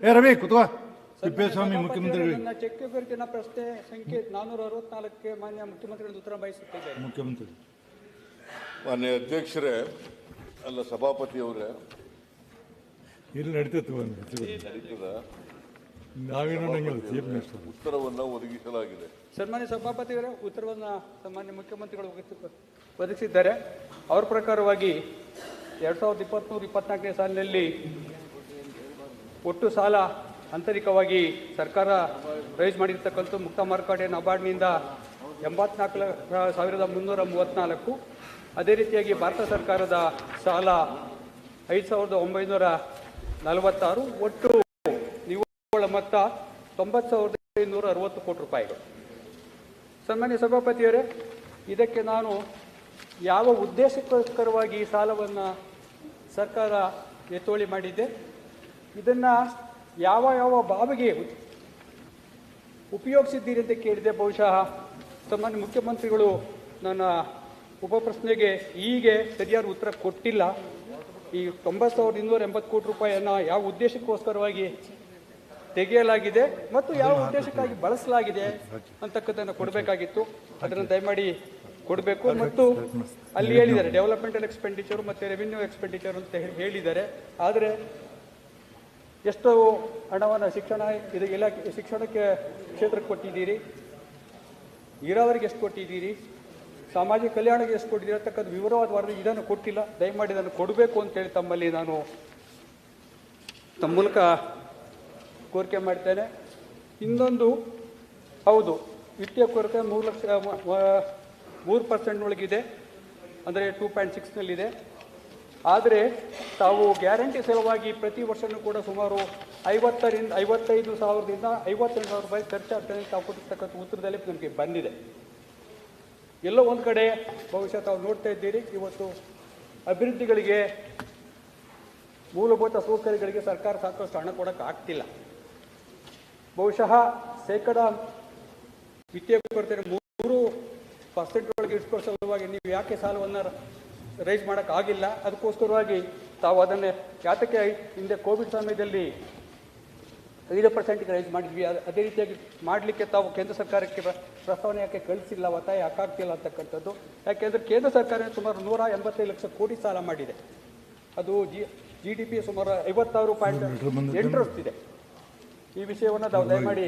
ರವಿ ಕುತ್ವಾ ತಿಪ್ಪೇಸ್ವಾಮಿ ಮುಖ್ಯಮಂತ್ರಿಗಳು ಚೆಕ್ ಗುರುತಿನ ಪ್ರಶ್ನೆ ಸಂಖ್ಯೆ 464ಕ್ಕೆ ಮಾನ್ಯ ಮುಖ್ಯಮಂತ್ರಿಗಳು ಉತ್ತರ ಬಯಸುತ್ತಿದ್ದಾರೆ. ಮುಖ್ಯಮಂತ್ರಿ ಮಾನ್ಯ ಅಧ್ಯಕ್ಷರೇ, ಅಲ್ಲ ಸಭಾಪತಿಯವರೇ, ಇಲ್ಲಿ ನಡೀತದೆ ಉತ್ತರವನ್ನು ಒದಗಿಸಲಾಗಿದೆ. ಸನ್ಮಾನ್ಯ ಸಭಾಪತಿಯವರೇ, ಉತ್ತರವನ್ನು ಸನ್ಮಾನ್ಯ ಮುಖ್ಯಮಂತ್ರಿಗಳು ಒದಗಿಸಿದ್ದಾರೆ. ಅವ್ರ ಪ್ರಕಾರವಾಗಿ 2023-24ನೇ ಸಾಲಿನಲ್ಲಿ ಒಟ್ಟು ಸಾಲ ಆಂತರಿಕವಾಗಿ ಸರ್ಕಾರ ರೈಸ್ ಮಾಡಿರ್ತಕ್ಕಂಥ ಮುಕ್ತ ಮಾರುಕಟ್ಟೆ ನಬಾರ್ಡ್ನಿಂದ 84,334. ಅದೇ ರೀತಿಯಾಗಿ ಭಾರತ ಸರ್ಕಾರದ ಸಾಲ 5,946. ಒಟ್ಟು ನಿವ್ವಳ ಮೊತ್ತ 90,560 ಕೋಟಿ ರೂಪಾಯಿಗಳು. ಸನ್ಮಾನ್ಯ ಸಭಾಪತಿಯವರೇ, ಇದಕ್ಕೆ ನಾನು ಯಾವ ಉದ್ದೇಶಕ್ಕೋಸ್ಕರವಾಗಿ ಈ ಸಾಲವನ್ನು ಸರ್ಕಾರ ಎತ್ತೋಳಿ ಮಾಡಿದೆ, ಇದನ್ನು ಯಾವ ಯಾವ ಬಾವಿಗೆ ಉಪಯೋಗಿಸಿದ್ದೀರಿ ಅಂತ ಕೇಳಿದೆ. ಬಹುಶಃ ಸನ್ಮಾನ್ಯ ಮುಖ್ಯಮಂತ್ರಿಗಳು ನನ್ನ ಉಪಪ್ರಶ್ನೆಗೆ ಹೀಗೆ ಸರಿಯಾದ ಉತ್ತರ ಕೊಟ್ಟಿಲ್ಲ. ಈ 90,280 ಕೋಟಿ ರೂಪಾಯಿಯನ್ನು ಯಾವ ಉದ್ದೇಶಕ್ಕೋಸ್ಕರವಾಗಿ ತೆಗೆಯಲಾಗಿದೆ ಮತ್ತು ಯಾವ ಉದ್ದೇಶಕ್ಕಾಗಿ ಬಳಸಲಾಗಿದೆ ಅಂತಕ್ಕಂಥದ್ದನ್ನು ಕೊಡಬೇಕಾಗಿತ್ತು. ಅದನ್ನು ದಯಮಾಡಿ ಕೊಡಬೇಕು. ಮತ್ತು ಅಲ್ಲಿ ಹೇಳಿದ್ದಾರೆ ಡೆವಲಪ್ಮೆಂಟಲ್ ಎಕ್ಸ್ಪೆಂಡಿಚರು ಮತ್ತು ರೆವಿನ್ಯೂ ಎಕ್ಸ್ಪೆಂಡಿಚರ್ ಅಂತ ಹೇಳಿದ್ದಾರೆ. ಆದರೆ ಎಷ್ಟು ಹಣವನ್ನು ಶಿಕ್ಷಣಕ್ಕೆ ಕ್ಷೇತ್ರಕ್ಕೆ ಕೊಟ್ಟಿದ್ದೀರಿ, ನೀರಾವರಿಗೆ ಎಷ್ಟು ಕೊಟ್ಟಿದ್ದೀರಿ, ಸಾಮಾಜಿಕ ಕಲ್ಯಾಣಕ್ಕೆ ಎಷ್ಟು ಕೊಟ್ಟಿದ್ದೀರಿ ಅಂತಕ್ಕಂಥ ವಿವರವಾದ ವರದಿ ಇದನ್ನು ಕೊಟ್ಟಿಲ್ಲ. ದಯಮಾಡಿ ಇದನ್ನು ಕೊಡಬೇಕು ಅಂತೇಳಿ ತಮ್ಮಲ್ಲಿ ನಾನು ತಮ್ಮ ಮೂಲಕ ಕೋರಿಕೆ ಮಾಡ್ತೇನೆ. ಇನ್ನೊಂದು, ಹೌದು, ವಿತ್ತೀಯ ಕೊರತೆ 3% ಒಳಗಿದೆ, ಅಂದರೆ 2.6ನಲ್ಲಿದೆ. ಆದರೆ ತಾವು ಗ್ಯಾರಂಟಿ ಸಲುವಾಗಿ ಪ್ರತಿ ವರ್ಷವೂ ಕೂಡ ಸುಮಾರು 55,000ದಿಂದ 58,000 ರೂಪಾಯಿ ಖರ್ಚಾಗ್ತದೆ ತಾವು ಕೊಟ್ಟಿರ್ತಕ್ಕಂಥ ಉತ್ತರದಲ್ಲಿ ನಮಗೆ ಬಂದಿದೆ. ಎಲ್ಲೋ ಒಂದು ಕಡೆ ಬಹುಶಃ ತಾವು ನೋಡ್ತಾ ಇದ್ದೀರಿ, ಇವತ್ತು ಅಭಿವೃದ್ಧಿಗಳಿಗೆ, ಮೂಲಭೂತ ಸೌಕರ್ಯಗಳಿಗೆ ಸರ್ಕಾರ ಸಾಕಷ್ಟು ಹಣ ಕೊಡೋಕ್ಕೆ ಆಗ್ತಿಲ್ಲ. ಬಹುಶಃ ವಿತ್ತೀಯ ಕೊರತೆ 3% ಒಳಗೆ ಇಟ್ಕೊಳ್ಳೋ ಸಲುವಾಗಿ ನೀವು ಯಾಕೆ ಸಾಲವನ್ನು ರೈಸ್ ಮಾಡೋಕ್ಕಾಗಿಲ್ಲ, ಅದಕ್ಕೋಸ್ಕರವಾಗಿ ತಾವು ಅದನ್ನೇ ಯಾತಕ್ಕೆ ಹಿಂದೆ ಕೋವಿಡ್ ಸಮಯದಲ್ಲಿ 5%ಗೆ ರೈಸ್ ಮಾಡಿದ್ವಿ, ಅದೇ ರೀತಿಯಾಗಿ ಮಾಡಲಿಕ್ಕೆ ತಾವು ಕೇಂದ್ರ ಸರ್ಕಾರಕ್ಕೆ ಪ್ರಸ್ತಾವನೆ ಯಾಕೆ ಕಳಿಸಿಲ್ಲ, ಒತ್ತಾಯ ಯಾಕಾಗ್ತಿಲ್ಲ ಅಂತಕ್ಕಂಥದ್ದು. ಯಾಕೆಂದರೆ ಕೇಂದ್ರ ಸರ್ಕಾರ ಸುಮಾರು 185 ಲಕ್ಷ ಕೋಟಿ ಸಾಲ ಮಾಡಿದೆ. ಅದು GDP ಸುಮಾರು 56.8ರಷ್ಟಿದೆ. ಈ ವಿಷಯವನ್ನು ನಾವು ದಯಮಾಡಿ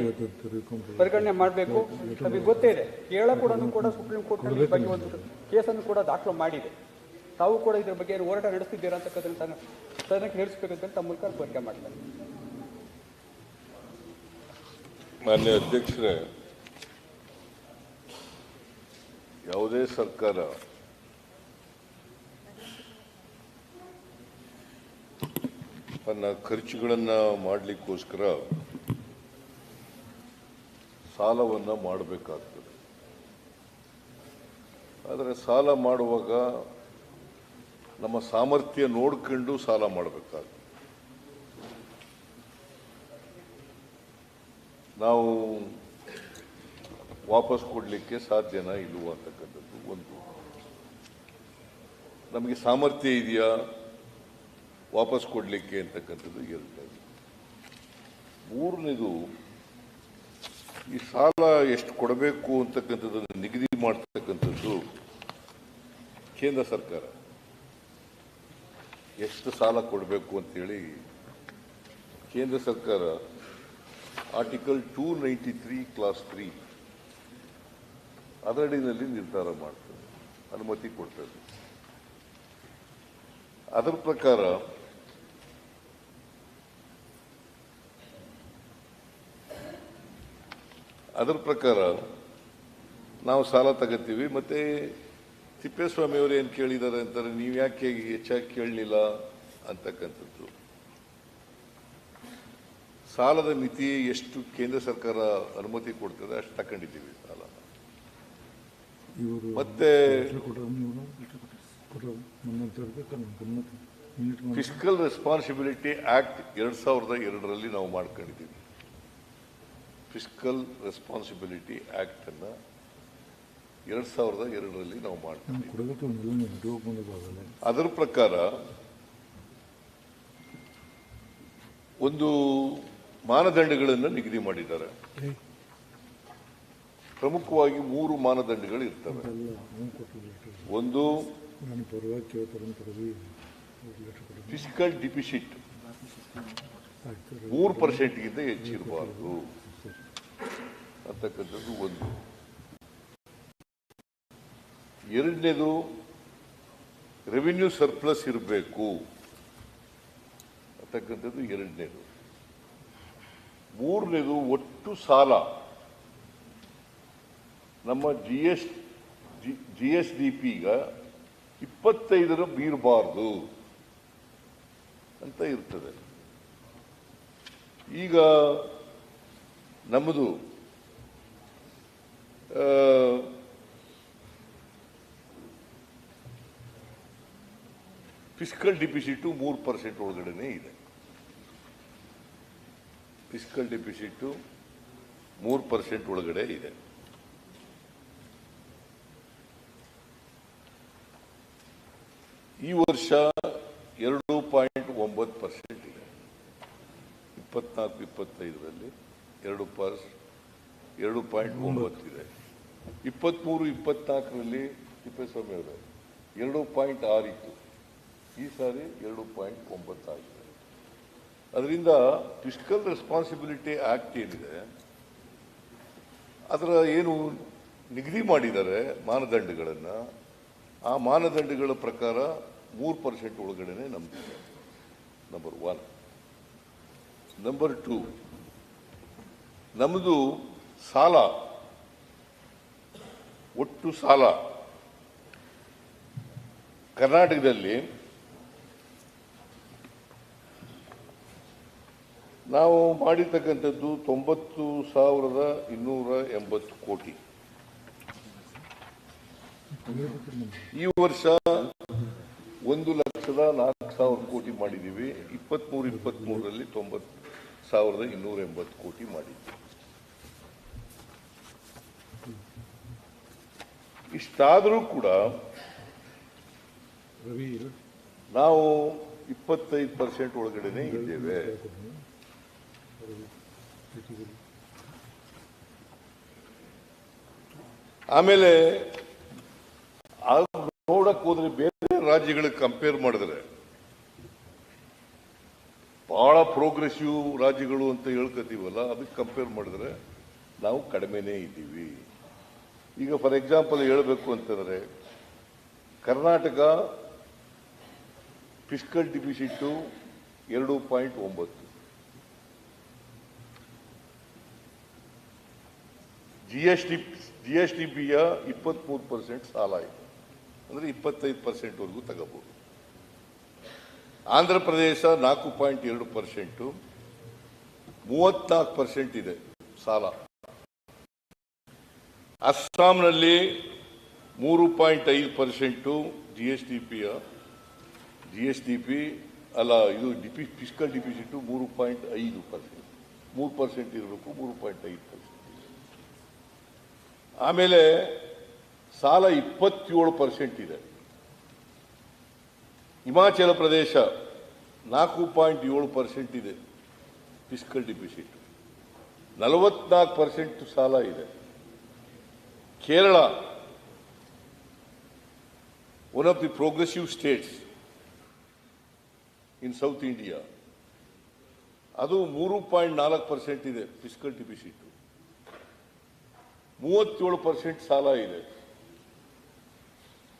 ಪರಿಗಣನೆ ಮಾಡಬೇಕು. ನಮಗೆ ಗೊತ್ತೇ ಇದೆ, ಕೇರಳ ಕೂಡ ಸುಪ್ರೀಂ ಕೋರ್ಟ್ನಲ್ಲಿ ಬಗ್ಗೆ ಒಂದು ಕೇಸನ್ನು ಕೂಡ ದಾಖಲು ಮಾಡಿದೆ. ತಾವು ಕೂಡ ಇದ್ರ ಬಗ್ಗೆ ಹೋರಾಟ ನಡೆಸ್ತಿದ್ದೀರಾ ಅಂತಕ್ಕಂಥ ಸದನಕ್ಕೆ ಹೇಳಿಸ್ಬೇಕಂತ ತಮ್ಮ ಮೂಲಕ ಕೋರಿಕೆ ಮಾಡ್ತಾರೆ. ಮಾನ್ಯ ಅಧ್ಯಕ್ಷರೇ, ಯಾವುದೇ ಸರ್ಕಾರ ತನ್ನ ಖರ್ಚುಗಳನ್ನು ಮಾಡಲಿಕ್ಕೋಸ್ಕರ ಸಾಲವನ್ನು ಮಾಡಬೇಕಾಗ್ತದೆ. ಆದರೆ ಸಾಲ ಮಾಡುವಾಗ ನಮ್ಮ ಸಾಮರ್ಥ್ಯ ನೋಡ್ಕೊಂಡು ಸಾಲ ಮಾಡಬೇಕಾಗ್ತದೆ. ನಾವು ವಾಪಸ್ ಕೊಡಲಿಕ್ಕೆ ಸಾಧ್ಯನಾ ಇಲ್ಲವೋ ಅಂತಕ್ಕಂಥದ್ದು ಒಂದು. ನಮಗೆ ಸಾಮರ್ಥ್ಯ ಇದೆಯಾ ವಾಪಸ್ ಕೊಡಲಿಕ್ಕೆ ಅಂತಕ್ಕಂಥದ್ದು ಎರಡನೇದು. ಮೂರನೇದು, ಈ ಸಾಲ ಎಷ್ಟು ಕೊಡಬೇಕು ಅಂತಕ್ಕಂಥದ್ದನ್ನು ನಿಗದಿ ಮಾಡ್ತಕ್ಕಂಥದ್ದು ಕೇಂದ್ರ ಸರ್ಕಾರ. ಎಷ್ಟು ಸಾಲ ಕೊಡಬೇಕು ಅಂತೇಳಿ ಕೇಂದ್ರ ಸರ್ಕಾರ ಆರ್ಟಿಕಲ್ 293 ಕ್ಲಾಸ್ 3 ಅದರಡಿನಲ್ಲಿ ನಿರ್ಧಾರ ಮಾಡ್ತದೆ, ಅನುಮತಿ ಕೊಡ್ತದೆ. ಅದರ ಪ್ರಕಾರ ನಾವು ಸಾಲ ತಗೋತೀವಿ. ಮತ್ತೆ ತಿಪ್ಪೇಸ್ವಾಮಿ ಅವರು ಏನು ಕೇಳಿದ್ದಾರೆ ಅಂತಾರೆ, ನೀವು ಯಾಕೆ ಹೆಚ್ಚಾಗಿ ಕೇಳಲಿಲ್ಲ ಅಂತಕ್ಕಂಥದ್ದು. ಸಾಲದ ಮಿತಿ ಎಷ್ಟು ಕೇಂದ್ರ ಸರ್ಕಾರ ಅನುಮತಿ ಕೊಡ್ತದೆ ಅಷ್ಟು ತಗೊಂಡಿದ್ದೀವಿ ಸಾಲ. ಮತ್ತೆ ಫಿಸ್ಕಲ್ ರೆಸ್ಪಾನ್ಸಿಬಿಲಿಟಿ ಆಕ್ಟ್ 2002ರಲ್ಲಿ ನಾವು ಮಾಡ್ಕೊಂಡಿದ್ದೀವಿ. ಫಿಸ್ಕಲ್ ರೆಸ್ಪಾನ್ಸಿಬಿಲಿಟಿ ಆಕ್ಟ್ ಅನ್ನ 2002ರಲ್ಲಿ ನಾವು ಮಾಡ್ಕೊಂಡಿದ್ದೀವಿ. ಅದರ ಪ್ರಕಾರ ಒಂದು ಮಾನದಂಡಗಳನ್ನು ನಿಗದಿ ಮಾಡಿದ್ದಾರೆ. ಪ್ರಮುಖವಾಗಿ 3 ಮಾನದಂಡಗಳು ಇರ್ತವೆ. ಒಂದು ಫಿಸ್ಕಲ್ ಡಿಫಿಸಿಟ್ 3%ಗಿಂತ ಹೆಚ್ಚಿರಬಾರದು ಅಂತಕ್ಕಂಥದ್ದು ಒಂದು. ಎರಡನೇದು ರೆವಿನ್ಯೂ ಸರ್ಪ್ಲಸ್ ಇರಬೇಕು ಅಂತಕ್ಕಂಥದ್ದು ಎರಡನೇದು. ಮೂರನೇದು ಒಟ್ಟು ಸಾಲ ನಮ್ಮ GSDP ಈಗ 25 ಮೀರಬಾರ್ದು ಅಂತ ಇರ್ತದೆ. ಈಗ ನಮ್ಮದು ಫಿಸ್ಕಲ್ ಡಿಫಿಸಿಟ್ 3% ಒಳಗಡೆನೆ ಇದೆ. ಫಿಸ್ಕಲ್ ಡಿಫಿಸಿಟ್ 3% ಒಳಗಡೆ ಇದೆ. ಈ ವರ್ಷ 2.9% ಇದೆ. 24-25ರಲ್ಲಿ 2.9 ಇದೆ. 23-24ರಲ್ಲಿ ತಿಪ್ಪೇಸ್ವಾಮಿ ಅವರೇ 2.6 ಇತ್ತು. ಈ ಸಾರಿ 2.9 ಆಗಿದೆ. ಅದರಿಂದ ಫಿಸ್ಕಲ್ ರೆಸ್ಪಾನ್ಸಿಬಿಲಿಟಿ ಆಕ್ಟ್ ಏನಿದೆ ಅದರ ಏನು ನಿಗದಿ ಮಾಡಿದ್ದಾರೆ ಮಾನದಂಡಗಳನ್ನು, ಆ ಮಾನದಂಡಗಳ ಪ್ರಕಾರ 3% ಒಳಗಡೆನೆ ನಮ್ದಿದೆ. ನಂಬರ್ 1. ನಂಬರ್ 2, ನಮ್ಮದು ಸಾಲ, ಒಟ್ಟು ಸಾಲ ಕರ್ನಾಟಕದಲ್ಲಿ ನಾವು ಮಾಡಿರ್ತಕ್ಕಂಥದ್ದು 90,280 ಕೋಟಿ. ಈ ವರ್ಷ 1,04,000 ಕೋಟಿ ಮಾಡಿದ್ದೀವಿ. 23-23ರಲ್ಲಿ 90,280 ಕೋಟಿ ಮಾಡಿದ್ದೀವಿ. ಇಷ್ಟಾದರೂ ಕೂಡ ನಾವು 25% ಒಳಗಡೆನೆ ಇದ್ದೇವೆ. ಆಮೇಲೆ ನೋಡಕ್ ಹೋದ್ರೆ ಬೇರೆ ರಾಜ್ಯಗಳಿಗೆ ಕಂಪೇರ್ ಮಾಡಿದ್ರೆ ಬಹಳ ಪ್ರೋಗ್ರೆಸಿವ್ ರಾಜ್ಯಗಳು ಅಂತ ಹೇಳ್ಕೊತೀವಲ್ಲ, ಅದಕ್ಕೆ ಕಂಪೇರ್ ಮಾಡಿದ್ರೆ ನಾವು ಕಡಿಮೆನೇ ಇದ್ದೀವಿ. ಈಗ ಫಾರ್ ಎಕ್ಸಾಂಪಲ್ ಹೇಳಬೇಕು ಅಂತಂದ್ರೆ ಕರ್ನಾಟಕ ಫಿಸ್ಕಲ್ ಡಿಫಿಸಿಟ್ 2.9, GSDPಯ 23% ಸಾಲ ಇದೆ. ಅಂದ್ರೆ 25% ವರೆಗೂ ತಗೋಬಹುದು. ಆಂಧ್ರ ಪ್ರದೇಶ 4.2%, 34% ಇದೆ ಸಾಲ. ಅಸ್ಸಾಂನಲ್ಲಿ 3.5% GSDP ಅಲ್ಲ, ಇದು ಫಿಸ್ಕಲ್ ಡಿಫಿಸಿಟ್ 3.5%, 3% ಇರಬೇಕು, 3.5%. ಆಮೇಲೆ ಸಾಲ 27% ಇದೆ. ಹಿಮಾಚಲ ಪ್ರದೇಶ 4.7% ಇದೆ ಫಿಸ್ಕಲ್ ಡಿಫಿಸಿಟ್, 44% ಸಾಲ ಇದೆ. Kerala, one of the progressive States in south India, ಅದು 3.4% ಇದೆ ಫಿಸ್ಕಲ್ ಡಿಫಿಸಿಟ್, 37% ಸಾಲ ಇದೆ.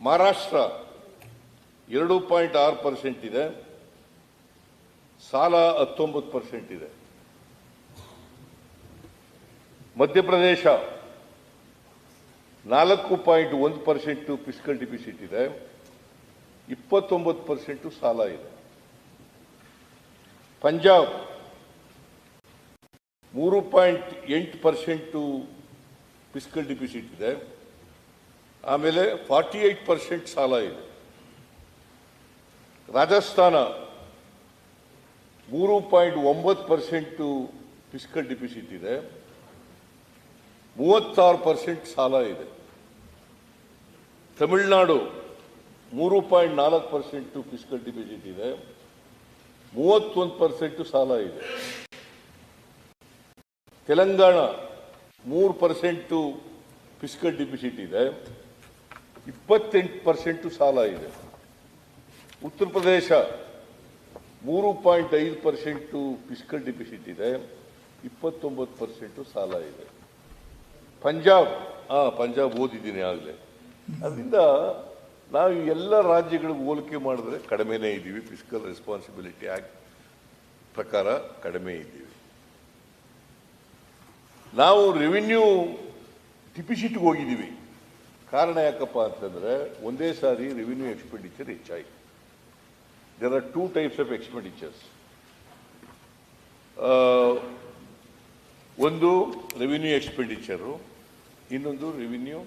ಮಹಾರಾಷ್ಟ್ರ 2.6% ಇದೆ, ಸಾಲ 19% ಇದೆ. ಮಧ್ಯಪ್ರದೇಶ 4.1% ಫಿಸ್ಕಲ್ ಡಿಫಿಸಿಟ್ ಇದೆ, 29% ಸಾಲ ಇದೆ. ಪಂಜಾಬ್ 3.8% ಫಿಸ್ಕಲ್ ಡಿಫಿಸಿಟ್ ಇದೆ, ಆಮೇಲೆ 48% ಸಾಲ ಇದೆ. ರಾಜಸ್ಥಾನ 3.9% ಫಿಸ್ಕಲ್ ಡಿಫಿಸಿಟ್ ಇದೆ, 36% ಸಾಲ ಇದೆ. ತಮಿಳುನಾಡು 3.4% ಫಿಸ್ಕಲ್ ಡಿಫಿಸಿಟ್ ಇದೆ, 31% ಸಾಲ ಇದೆ. ತೆಲಂಗಾಣ 3% ಫಿಸ್ಕಲ್ ಡಿಫಿಸಿಟ್ ಇದೆ, 28% ಸಾಲ ಇದೆ. ಉತ್ತರ ಪ್ರದೇಶ 3.5% ಫಿಸ್ಕಲ್ ಡಿಫಿಸಿಟ್ ಇದೆ, 29% ಸಾಲ ಇದೆ. ಪಂಜಾಬ್ ಓದಿದ್ದೀನಿ ಆಗಲೇ. ಅದರಿಂದ ನಾವು ಎಲ್ಲ ರಾಜ್ಯಗಳಿಗೆ ಹೋಲಿಕೆ ಮಾಡಿದ್ರೆ ಕಡಿಮೆನೇ ಇದ್ದೀವಿ. ಫಿಸ್ಕಲ್ ರೆಸ್ಪಾನ್ಸಿಬಿಲಿಟಿ ಆಕ್ಟ್ ಪ್ರಕಾರ ಕಡಿಮೆ ಇದ್ದೀವಿ. ನಾವು ರೆವಿನ್ಯೂ ಡಿಫಿಸಿಟ್ಗೆ ಹೋಗಿದ್ದೀವಿ. ಕಾರಣ ಯಾಕಪ್ಪ ಅಂತಂದ್ರೆ ಒಂದೇ ಸಾರಿ ರೆವಿನ್ಯೂ ಎಕ್ಸ್ಪೆಂಡಿಚರ್ ಹೆಚ್ಚಾಯಿತು. There are 2 types of expenditures. ಒಂದು ರೆವಿನ್ಯೂ ಎಕ್ಸ್ಪೆಂಡಿಚರು, ಇನ್ನೊಂದು ರೆವಿನ್ಯೂ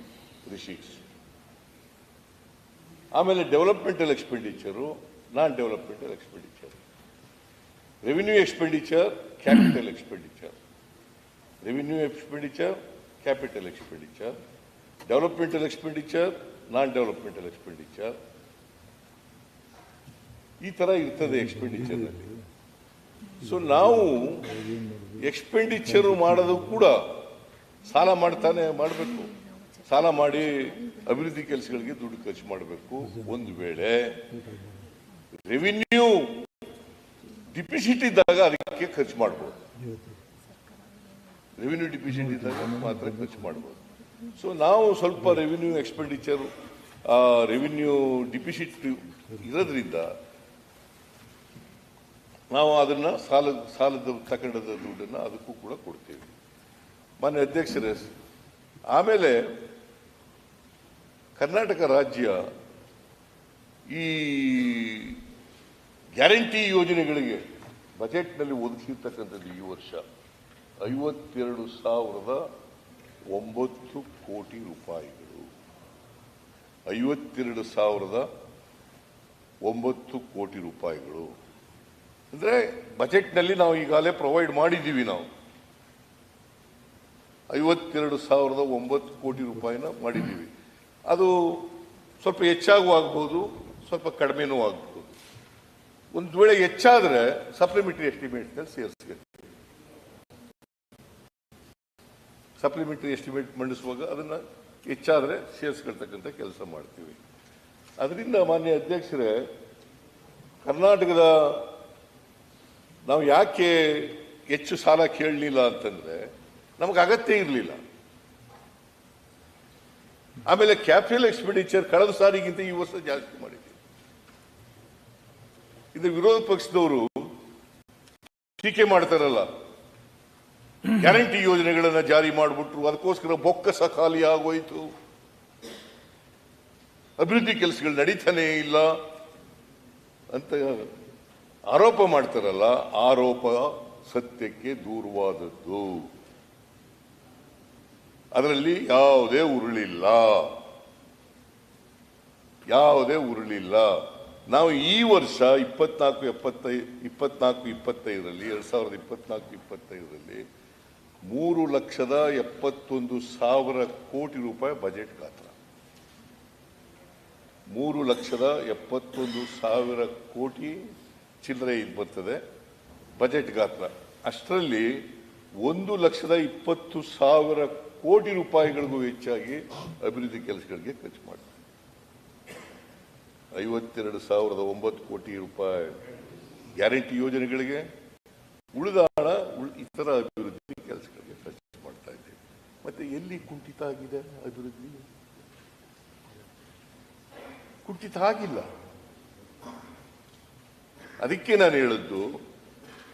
ರಿಸೀಟ್ಸ್. ಆಮೇಲೆ developmental expenditure, non developmental expenditure. Revenue expenditure, capital expenditure. Revenue expenditure, capital expenditure. Developmental expenditure, non developmental expenditure. ಈ ತರ ಇರ್ತದೆ ಎಕ್ಸ್ಪೆಂಡಿಚರ್ ಅಲ್ಲಿ. ಸೊ ನಾವು expenditure ಮಾಡೋದು ಕೂಡ ಸಾಲ ಮಾಡಬೇಕು. ಸಾಲ ಮಾಡಿ ಅಭಿವೃದ್ಧಿ ಕೆಲಸಗಳಿಗೆ ದುಡ್ಡು ಖರ್ಚು ಮಾಡಬೇಕು. ಒಂದು ವೇಳೆ ರೆವಿನ್ಯೂ ಡಿಫಿಸಿಟ್ ಇದ್ದಾಗ ಅದಕ್ಕೆ ಖರ್ಚು ಮಾಡಬಹುದು. ರೆವಿನ್ಯೂ ಡಿಫಿಸಿಟ್ ಇದ್ದಾಗ ಮಾತ್ರ ಖರ್ಚು ಮಾಡಬಹುದು. ಸೊ ನಾವು ಸ್ವಲ್ಪ ರೆವಿನ್ಯೂ ಎಕ್ಸ್ಪೆಂಡಿಚರ್, ರೆವಿನ್ಯೂ ಡಿಫಿಸಿಟ್ ಇರೋದ್ರಿಂದ ನಾವು ಅದನ್ನ ಸಾಲದ ತಗೊಂಡದ ದುಡ್ಡನ್ನು ಅದಕ್ಕೂ ಕೂಡ ಕೊಡ್ತೀವಿ. ಮಾನ್ಯ ಅಧ್ಯಕ್ಷರೇ, ಆಮೇಲೆ ಕರ್ನಾಟಕ ರಾಜ್ಯ ಈ ಗ್ಯಾರಂಟಿ ಯೋಜನೆಗಳಿಗೆ ಬಜೆಟ್ನಲ್ಲಿ ಒದಗಿಸಿರ್ತಕ್ಕಂಥದ್ದು ಈ ವರ್ಷ 52,009 ಕೋಟಿ ರೂಪಾಯಿಗಳು. 52,009 ಕೋಟಿ ರೂಪಾಯಿಗಳು ಅಂದ್ರೆ ಬಜೆಟ್ನಲ್ಲಿ ನಾವು ಈಗಾಗಲೇ ಪ್ರೊವೈಡ್ ಮಾಡಿದ್ದೀವಿ. ನಾವು 52,009 ಕೋಟಿ ರೂಪಾಯಿನ ಮಾಡಿದ್ದೀವಿ. ಅದು ಸ್ವಲ್ಪ ಹೆಚ್ಚಾಗೂ ಆಗ್ಬೋದು, ಸ್ವಲ್ಪ ಕಡಿಮೆನೂ ಆಗ್ಬೋದು. ಒಂದು ವೇಳೆ ಹೆಚ್ಚಾದ್ರೆ ಸಪ್ಲಿಮೆಂಟರಿ ಎಸ್ಟಿಮೇಟ್ನಲ್ಲಿ ಸೇರಿಸ್ಬೇಕು. ಸಪ್ಲಿಮೆಂಟರಿ ಎಸ್ಟಿಮೇಟ್ ಮಂಡಿಸುವಾಗ ಅದನ್ನ ಹೆಚ್ಚಾದ್ರೆ ಸೇರಿಸ್ಕೊಳ್ತಕ್ಕಂಥ ಕೆಲಸ ಮಾಡ್ತೀವಿ. ಅದರಿಂದ ಮಾನ್ಯ ಅಧ್ಯಕ್ಷರೇ, ಕರ್ನಾಟಕದ ನಾವು ಯಾಕೆ ಹೆಚ್ಚು ಸಾಲ ಕೇಳಲಿಲ್ಲ ಅಂತಂದ್ರೆ ನಮಗೆ ಅಗತ್ಯ ಇರಲಿಲ್ಲ. ಆಮೇಲೆ ಕ್ಯಾಪಿಟಲ್ ಎಕ್ಸ್ಪೆಂಡಿಚರ್ ಕಳೆದ ಸಾರಿಗಿಂತ ಈ ವರ್ಷ ಜಾಸ್ತಿ ಮಾಡಿದ್ದೀವಿ. ಇದು ವಿರೋಧ ಪಕ್ಷದವರು ಟೀಕೆ ಮಾಡ್ತಾರಲ್ಲ, ಗ್ಯಾರಂಟಿ ಯೋಜನೆಗಳನ್ನ ಜಾರಿ ಮಾಡಿಬಿಟ್ರು, ಅದಕ್ಕೋಸ್ಕರ ಬೊಕ್ಕಸ ಖಾಲಿ ಆಗೋಯ್ತು, ಅಭಿವೃದ್ಧಿ ಕೆಲಸಗಳು ನಡೀತಾನೇ ಇಲ್ಲ ಅಂತ ಆರೋಪ ಮಾಡ್ತಾರಲ್ಲ. ಆರೋಪ ಸತ್ಯಕ್ಕೆ ದೂರವಾದದ್ದು. ಅದರಲ್ಲಿ ಯಾವುದೇ ಉರುಳಿಲ್ಲ. ನಾವು ಈ ವರ್ಷ 2024-25ರಲ್ಲಿ 3,71,000 ಕೋಟಿ ರೂಪಾಯಿ ಬಜೆಟ್ ಗಾತ್ರ. 3,71,000 ಕೋಟಿ ಚಿಲ್ಲರೆ ಬರ್ತದೆ ಬಜೆಟ್ ಗಾತ್ರ. ಅಷ್ಟರಲ್ಲಿ 1,20,000 ಕೋಟಿ ರೂಪಾಯಿಗಳಿಗೂ ಹೆಚ್ಚಾಗಿ ಅಭಿವೃದ್ಧಿ ಕೆಲಸಗಳಿಗೆ ಖರ್ಚು ಮಾಡ್ತಾರೆ. 52,009 ಕೋಟಿ ರೂಪಾಯಿ ಗ್ಯಾರಂಟಿ ಯೋಜನೆಗಳಿಗೆ, ಉಳಿದ ಹಣ ಇತರ ಅಭಿವೃದ್ಧಿ ಕೆಲಸಗಳಿಗೆ ಖರ್ಚು ಮಾಡ್ತಾ ಇದ್ದೇವೆ. ಮತ್ತೆ ಎಲ್ಲಿ ಕುಂಠಿತ ಆಗಿದೆ ಅಭಿವೃದ್ಧಿ? ಕುಂಠಿತ ಆಗಿಲ್ಲ. ಅದಕ್ಕೆ ನಾನು ಹೇಳಿದ್ದು,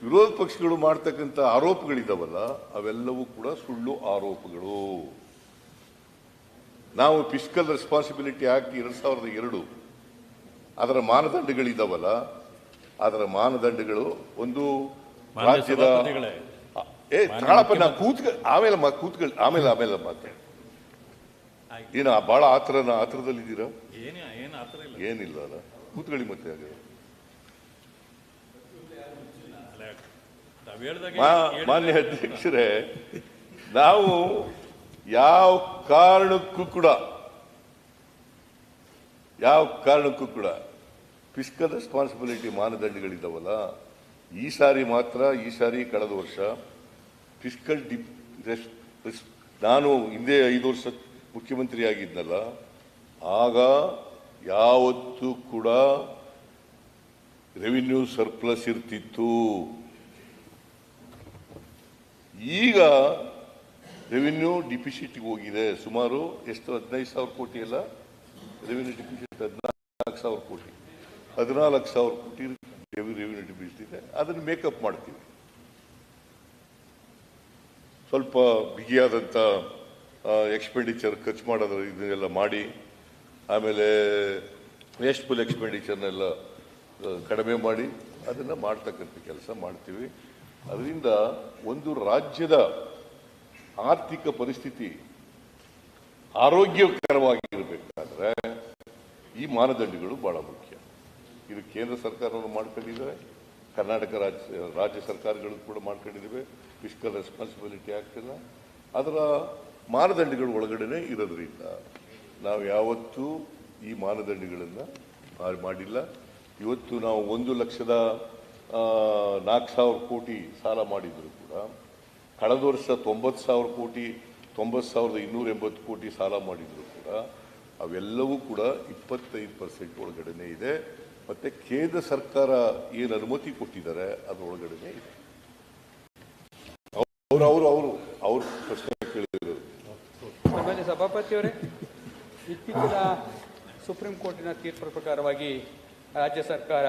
ವಿರೋಧ ಪಕ್ಷಗಳು ಮಾಡ್ತಕ್ಕಂಥ ಆರೋಪಗಳಿದಾವಲ್ಲ, ಅವೆಲ್ಲವೂ ಕೂಡ ಸುಳ್ಳು ಆರೋಪಗಳು. ನಾವು ಫಿಸ್ಕಲ್ ರೆಸ್ಪಾನ್ಸಿಬಿಲಿಟಿ ಆಕ್ಟ್ 2002 ಅದರ ಮಾನದಂಡಗಳಿದಾವಲ್ಲ, ಅದರ ಮಾನದಂಡಗಳು ಒಂದು ರಾಜ್ಯದ ತಾಳಪ್ಪ ನಾ ಆಮೇಲೆ ಮಾತಾಡ. ಏನ ಬಹಳ ಆತರದಲ್ಲಿದ್ದೀರಾ? ಏನಿಲ್ಲ ಅಲ್ಲ, ಕೂತ್ಕೊಳ್ಳಿ. ಮತ್ತೆ ಮಾನ್ಯ ಅಧ್ಯಕ್ಷರೇ, ನಾವು ಯಾವ ಕಾರಣಕ್ಕೂ ಕೂಡ ಫಿಸ್ಕಲ್ ರೆಸ್ಪಾನ್ಸಿಬಿಲಿಟಿ ಮಾನದಂಡಗಳಿದ್ದಾವಲ್ಲ, ಈ ಸಾರಿ ಕಳೆದ ವರ್ಷ ಫಿಸ್ಕಲ್ ನಾನು ಹಿಂದೆ 5 ವರ್ಷ ಮುಖ್ಯಮಂತ್ರಿ ಆಗಿದ್ನಲ್ಲ, ಆಗ ಯಾವತ್ತೂ ಕೂಡ ರೆವಿನ್ಯೂ ಸರ್ಪ್ಲಸ್ ಇರ್ತಿತ್ತು. ಈಗ ರೆವಿನ್ಯೂ ಡಿಫಿಸಿಟ್ಗೆ ಹೋಗಿದೆ. ಸುಮಾರು ಎಷ್ಟು? 15,000 ಕೋಟಿ ಅಲ್ಲ ರೆವಿನ್ಯೂ ಡಿಫಿಸಿಟ್? 14,000 ಕೋಟಿ, 14,000 ಕೋಟಿ ರೆವಿನ್ಯೂ ಡಿಫಿಸಿಟ್ ಇದೆ. ಅದನ್ನು ಮೇಕಪ್ ಮಾಡ್ತೀವಿ. ಸ್ವಲ್ಪ ಬಿಗಿಯಾದಂಥ ಎಕ್ಸ್ಪೆಂಡಿಚರ್ ಖರ್ಚು ಮಾಡೋದು ಇದನ್ನೆಲ್ಲ ಮಾಡಿ, ಆಮೇಲೆ ವೇಸ್ಟ್ಫುಲ್ ಎಕ್ಸ್ಪೆಂಡಿಚರ್ನೆಲ್ಲ ಕಡಿಮೆ ಮಾಡಿ ಅದನ್ನು ಮಾಡ್ತಕ್ಕಂಥ ಕೆಲಸ ಮಾಡ್ತೀವಿ. ಅದರಿಂದ ಒಂದು ರಾಜ್ಯದ ಆರ್ಥಿಕ ಪರಿಸ್ಥಿತಿ ಆರೋಗ್ಯಕರವಾಗಿರಬೇಕಾದ್ರೆ ಈ ಮಾನದಂಡಗಳು ಬಹಳ ಮುಖ್ಯ. ಇದು ಕೇಂದ್ರ ಸರ್ಕಾರವನ್ನು ಮಾಡ್ಕೊಂಡಿದ್ದಾರೆ, ಕರ್ನಾಟಕ ರಾಜ್ಯ ಸರ್ಕಾರಗಳು ಕೂಡ ಮಾಡ್ಕೊಂಡಿದ್ದೇವೆ. ಫಿಸ್ಕಲ್ ರೆಸ್ಪಾನ್ಸಿಬಿಲಿಟಿ ಆಗ್ತಿಲ್ಲ, ಅದರ ಮಾನದಂಡಗಳು ಒಳಗಡೆನೆ ಇರೋದ್ರಿಂದ ನಾವು ಯಾವತ್ತೂ ಈ ಮಾನದಂಡಗಳನ್ನು ಮಾಡಿಲ್ಲ. ಇವತ್ತು ನಾವು 1,04,000 ಕೋಟಿ ಸಾಲ ಮಾಡಿದ್ರು ಕೂಡ, ಕಳೆದ ವರ್ಷ 90,000 ಕೋಟಿ 90,280 ಕೋಟಿ ಸಾಲ ಮಾಡಿದ್ರು ಕೂಡ ಅವೆಲ್ಲವೂ ಕೂಡ 25% ಒಳಗಡೆನೆ ಇದೆ. ಮತ್ತೆ ಕೇಂದ್ರ ಸರ್ಕಾರ ಏನು ಅನುಮತಿ ಕೊಟ್ಟಿದ್ದಾರೆ ಅದರೊಳಗಡೆನೆ ಇದೆ. ಅವರು ಪ್ರಶ್ನೆ ಕೇಳಿದರು. ಸನ್ಮಾನ್ಯ ಸಭಾಪತಿಯವರೇ, ಇತ್ತೀಚಿನ ಸುಪ್ರೀಂ ಕೋರ್ಟಿನ ತೀರ್ಪು ಪ್ರಕಾರವಾಗಿ ರಾಜ್ಯ ಸರ್ಕಾರ